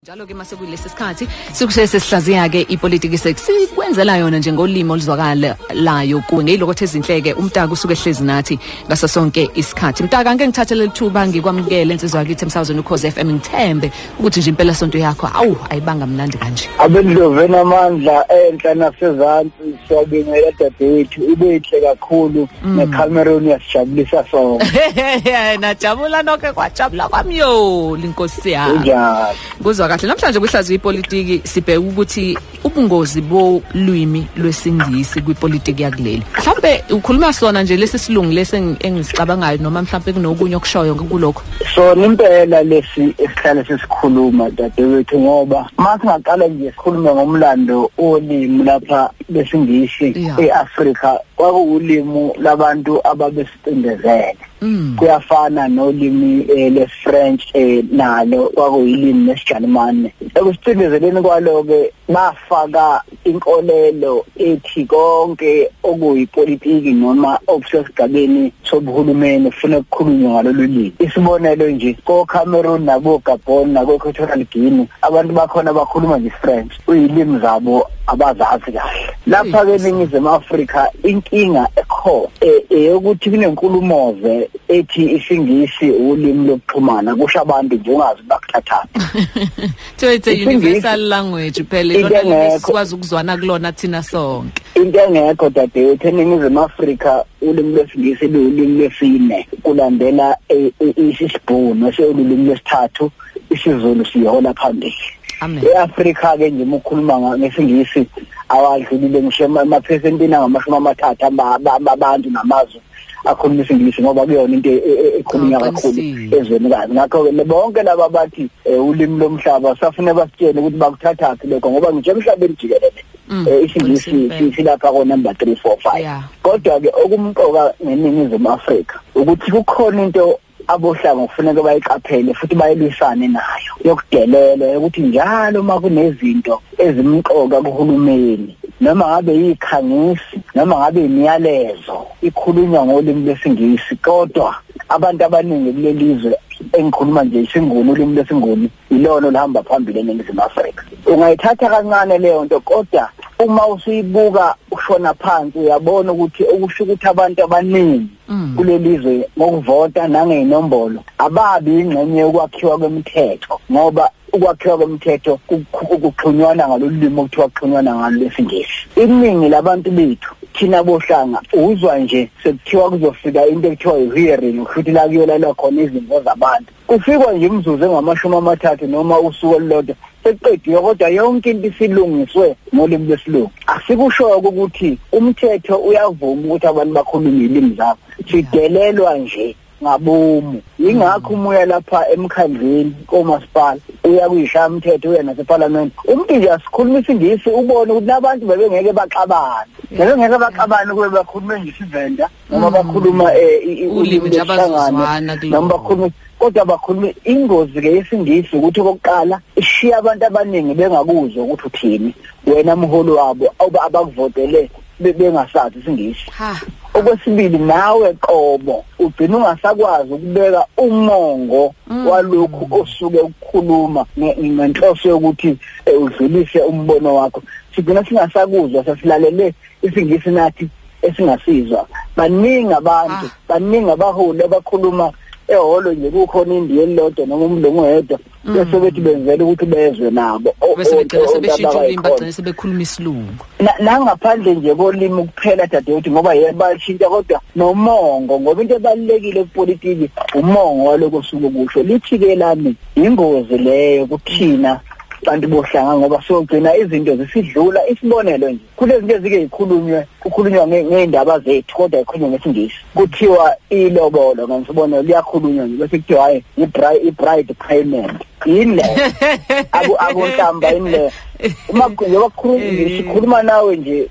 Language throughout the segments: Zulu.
Njalo ke mase kulesi sikhathi sikushese sihlaziya ke ipolitiki sekusikwenzela yona njengolimo olizwakala layo ku ngilokho ezinhleke umtaka usuke ehlezi nathi ngaso sonke isikhathi. Mtaka ngeke ngithathele lithuba ngikwamukele insizwa yakithi emsazweni ukhoze FM ngithembe ukuthi nje impela sonto yakho ayibanga mnandi kanje. Abendlovu enamandla enhla nasezantsi siyabingelela dadewethu ubehle kakhulu neCameroon yasijabulisa sonke. Najabula nonke kwajabula kwamiyo linkosi yami. Kuzwa kahle namhlanje kuhlaziya ipolitiki sibheka ukuthi ubungozi bolwimi lwesingisi kwipolitiki yakuleli. Mhlambe ukhuluma sona nje lesi silungu lesi engisicabangayo noma mhlambe kunokunye okushoyo kulokho. Sona impela lesi esihlale sisikhuluma dadewethu ngoba masingaqala nje sikhulume ngomlando olimi lapha lesingisi eAfrika kwakuwulimi labantu ababesicindezele. Kuyafana nolimi leFrench nalo kwakuyilimi lesiJalimane. Ekusicindezeleni kwaloke bafaka inkolelo ethi konke okuyipolitiki noma okusesigabeni sobuhulumeni ufuna ukukhulunywa ngalolu limi. Isibonelo nje koCameroon nabo Gabon nako Equatorial Guinea abantu bakhona bakhuluma nje French uyilimi zabo abazazi kahle. Lapha ke eNingizimu Afrika inkinga ekhona ukuthi kunenkulumoze ethi isingisi ulimi lokuxhumana kusho abantu nje ungazi bakuthathana. So it's a universal language phela lona sikwazi ukuzwana kulona thina sonke. Into engekho dadewethu eNingizimu Afrika ulimi lesingisi lulimi lesine kulandela isibhunu seulimi lesithathu isiZulu siyola phambili. eAfrika ke nje ukukhuluma ngesingisi awadlulile ngisho amaphesentini angama-30 abantu namazwe akhuluma isingisi ngoba kuyona into ekhulunywa kakhulu ezweni kazi. Ngakho ke bonke laba bathi ulimi lomhlaba safune basitshele ukuthi bakuthathaphi lokho ngoba ngisho emhlabeni jikelele isingisi silapha ko number 3 4 5. Kodwa ke okumqoka ngeNingizimu Afrika ukuthi kukhona into abohlanga kufanele bayiqaphele futhi bayilwisane nayo yokudelela ukuthi njalo makunezinto ezimqoka kuhulumeni noma ngabe yikhangisi noma ngabe imiyalezo ikhulunywa ngolimi lesingisi kodwa abantu abaningi kulelizwe engikhuluma nje isinguni ulimi lesinguni ilona olihamba phambili eNingizimu Afrika. Ungayithatha kancane leyo nto kodwa uma usiyibuka ushona phansi uyabona ukuthi okusho ukuthi abantu abaningi kulelizwe ngokuvota nangeyinombolo ababi ingxenye yokwakhiwa kwemithetho ngoba ukwakhiwa kwemithetho ukuxhunywana ngalolimi okuthiwa kuxhunywana ngalo lesingisi. Iningi labantu bethu thina bohlanga uzwa nje sekuthiwa kuzofika into ekuthiwa i-hearing futhi la kuyolalwa khona izimvo zabantu. Kufikwa nje umzuzu engama-30 noma usuku olulodwa seqediwe kodwa yonke into isilungiswe ngolimi lwesilungu. Asikusho ukuthi umthetho uyavuma ukuthi abantu bakhulume ilimi zabo. Sidelelwa nje ngabomu. Ingakho umoya lapha emkhandleni komasipala uya kuyishaya umthetho uya naseParliament. Umuntu nje asikhuluma isingisi ubone ukuthi nabantu bebengeke baxabane. Bebengeke baxabane kube bakhuluma nje isivenda noma bakhuluma ulimi labazwana noma bakhuluma kodwa bakhuluma ingozi ke yesingisi ukuthi okokuqala ishiya abantu abaningi bengakuzwa ukuthi uthini wena mholo wabo abakuvotele bengasazi isingisi. Okwesibili nawe qobo ugcina ungasakwazi ukubeka umongo walokhu osuke ukukhuluma ngenhloso yokuthi udlulise umbono wakho. Sigcina singasakuzwa sasilalele isingisi nathi esingasizwa. Baningi abantu baningi abaholi abakhuluma eholo nje kukhona indiye elilodwa noma umlungu oyedwa bese bethi benzele ukuthi bezwe nabo bese begcina sebeshintsha ulimi bagcina sebekhuluma isilungu nangaphandle nje kolimi kuphela dadewethu ngoba yebashintsha kodwa nomongo ngoba into ebalekile kupolitiki umongo waloko osuke kusho lithi-ke lami ingozi leyo kuthina bantu bohlanga ngoba sogcina izinto zisidlula. Isibonelo nje kulezi zinto ezike kukhulunywa ngeindaba zethu kodwa ikhulunywa ngesingisi kuthiwa ilobolo ngisibonelo liyakhulunywa nje bese kuthiwa hayi i-bride payment yini akuntamba yini le uma sikhuluma nawe nje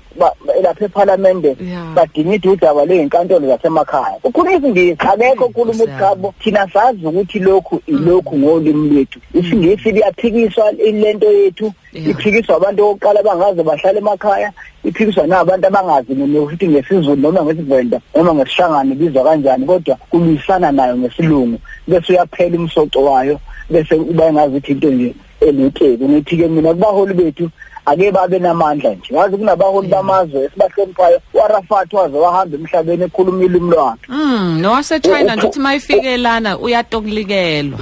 lapha eParliament badinga udaba lwezinkantolo zasemakhaya ukhuluma isingisi akekho ukhuluma uqabo thina sazi ukuthi lokhu ilokhu ngolimi lwethu. Isingisi liyaphikiswa ilento yethu iphikiswa abantu oqala bangaze bahlala emakhaya iphikiswa nabantu abangazi nokuthi ngesiZulu noma ngesivenda noma ngesishangane bizwa kanjani kodwa kulwisana nayo ngesilungu bese uyaphela umsoco wayo bese uba ngazi ukuthi into nje eliteki ngithi-ke mina kubaholi bethu ake babe namandla nje ngazi kunabaholi bamazwe esibahloniphayo uArafat waze wahamba emhlabeni ekhuluma ilimi lwakhe nowaseChina ngithi mayifike lana uyatokulikelwa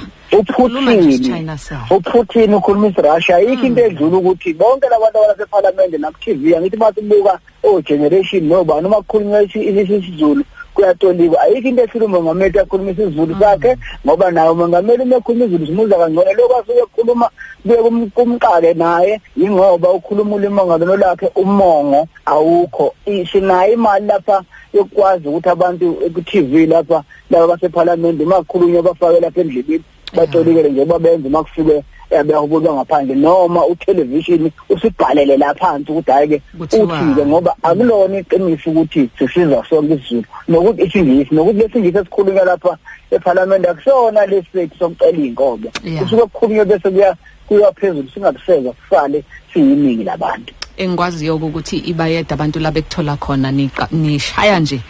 uPutin ukhuluma isiRussia ayikho into edlula ukuthi bonke labantu abaseParliament naku-TV angithi basibuka generation nobani uma kukhulunywa isiZulu kuyatoliwa ayikho into ekhuluma ngomuntu akhuluma isiZulu sakhe ngoba naye umongameli uma ekhuluma isiZulu simuza kangcono lokho asuke ekhuluma kuye kumqake naye ingoba ukhuluma ulimi ngalo lakhe umongo awukho sinayo imali lapha yokwazi ukuthi abantu ku-TV lapha laba baseParliament makukhulunywa bafake lapha endlebeni batolikele nje babenze makufike yabehubulwa ngaphandle noma utelevision usibhalele lapha phansi ukuthi hayi ke uthi-ke ngoba akulona iqiniso ukuthi sisiza sonke isiZulu nokuthi isingisi nokuthi lesingisi esikhulunywa lapha eParliament akusona lesethu sokucela inkobe kusuke kukhulunywa bese kuya phezulu singakuseza kusale siyiningi labantu engikwaziyo ukuthi ibayeda abantu labekuthola khona nishaya nje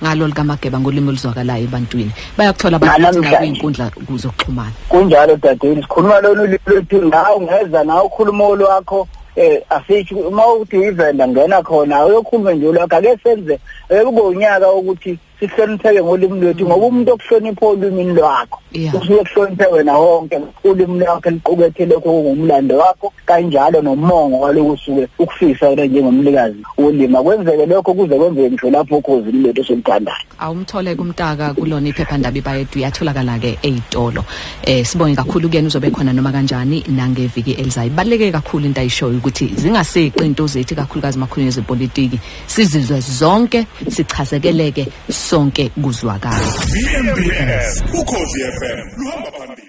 ngalo likaMageba ngolimi oluzwakalayo ebantwini bayakuthola abantu kwinkundla kuzoxhumana kunjalo dadeni sikhuluma lolu lwethu ngawo ungeza nawe ukhuluma olwakho asithi uma uthi ivenda ngena khona uyokhuluma nje lokho ake senze kube unyaka ukuthi sihlonipheke ngolimi lwethu ngoba umuntu okuhlonipha olimini lwakho usuke kuhloniphe wena wonke ulimi lwakho liqukethe lokho kungumlando wakho kanjalo nomongo waloko usuke ukufisa wena njengomlikazi ulima kwenzeke lokho kuze kwenzeke ngisho lapho ukhozi lethu somthandayo awumthole kumtaka kulona iphephandaba ibayethu yatholakala ke ezitolo sibonge kakhulu kuyena uzobe khona noma kanjani nangeviki elizayo ibaleke kakhulu into ayishoyo ukuthi zingaseqinto zethu kakhulukazi makhulunywa zepolitiki sizizwe zonke sichazekeleke sonke kuzwakala. VMBS ukhozi FM luhamba phambili.